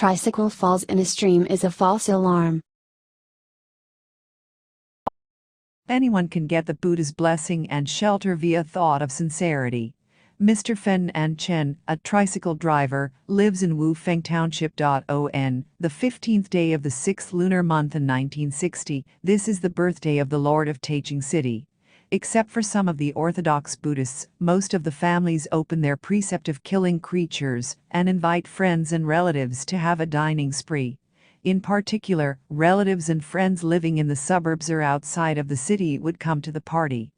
tricycle falls in a stream is a false alarm. Anyone can get the Buddha's blessing and shelter via thought of sincerity. Mr. Fen An Chen, a tricycle driver, lives in Wufeng Township. On the 15th day of the 6th lunar month in 1960, this is the birthday of the Lord of Taichung City. Except for some of the Orthodox Buddhists, most of the families open their precept of killing creatures and invite friends and relatives to have a dining spree. In particular, relatives and friends living in the suburbs or outside of the city would come to the party.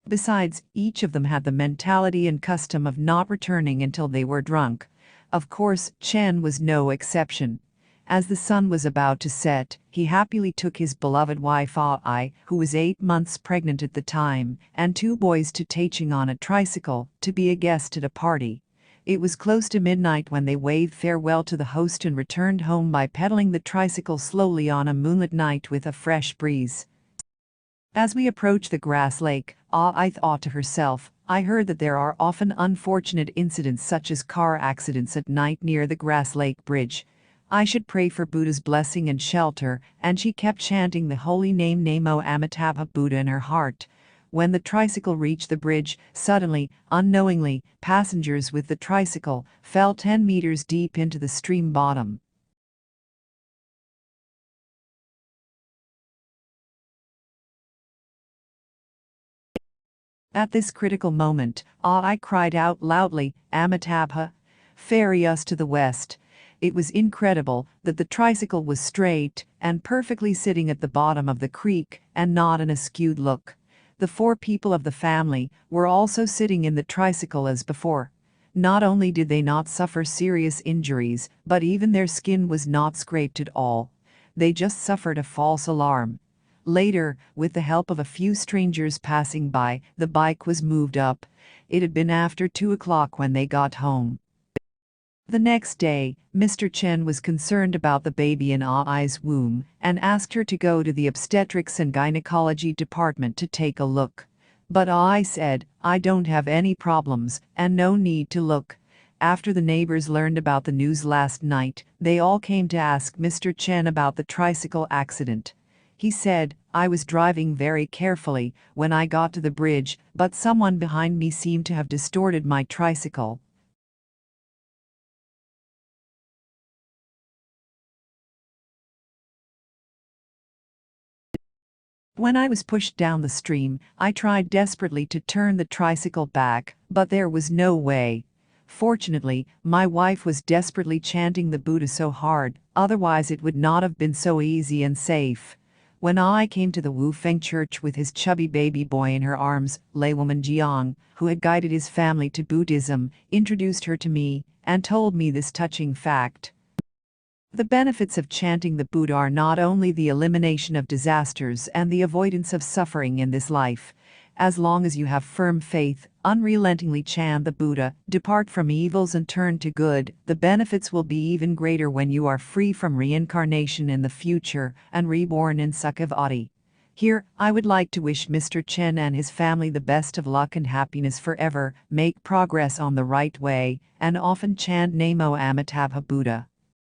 Besides, each of them had the mentality and custom of not returning until they were drunk. Of course, Chen was no exception. As the sun was about to set, he happily took his beloved wife Ai, who was 8 months pregnant at the time, and 2 boys to Taichung on a tricycle, to be a guest at a party. It was close to midnight when they waved farewell to the host and returned home by pedaling the tricycle slowly on a moonlit night with a fresh breeze. As we approached the grass lake, Ai thought to herself, I heard that there are often unfortunate incidents such as car accidents at night near the grass lake bridge. I should pray for Buddha's blessing and shelter, and she kept chanting the holy name Namo Amitabha Buddha in her heart. When the tricycle reached the bridge, suddenly, unknowingly, passengers with the tricycle fell 10 meters deep into the stream bottom. At this critical moment, I cried out loudly, Amitabha, ferry us to the west. It was incredible that the tricycle was straight and perfectly sitting at the bottom of the creek and not an askewed look. The 4 people of the family were also sitting in the tricycle as before. Not only did they not suffer serious injuries, but even their skin was not scraped at all. They just suffered a false alarm. Later, with the help of a few strangers passing by, the bike was moved up. It had been after 2 o'clock when they got home. The next day, Mr. Chen was concerned about the baby in Ai's womb and asked her to go to the obstetrics and gynecology department to take a look. But Ai said, I don't have any problems and no need to look. After the neighbors learned about the news last night, they all came to ask Mr. Chen about the tricycle accident. He said, I was driving very carefully when I got to the bridge, but someone behind me seemed to have distorted my tricycle. When I was pushed down the stream, I tried desperately to turn the tricycle back, but there was no way. Fortunately, my wife was desperately chanting the Buddha so hard, otherwise it would not have been so easy and safe. When I came to the Wufeng church with his chubby baby boy in her arms, laywoman Jiang, who had guided his family to Buddhism, introduced her to me and told me this touching fact. The benefits of chanting the Buddha are not only the elimination of disasters and the avoidance of suffering in this life. As long as you have firm faith, unrelentingly chant the Buddha, depart from evils and turn to good, the benefits will be even greater when you are free from reincarnation in the future and reborn in Sukhavati. Here, I would like to wish Mr. Chen and his family the best of luck and happiness forever, make progress on the right way, and often chant Namo Amitabha Buddha.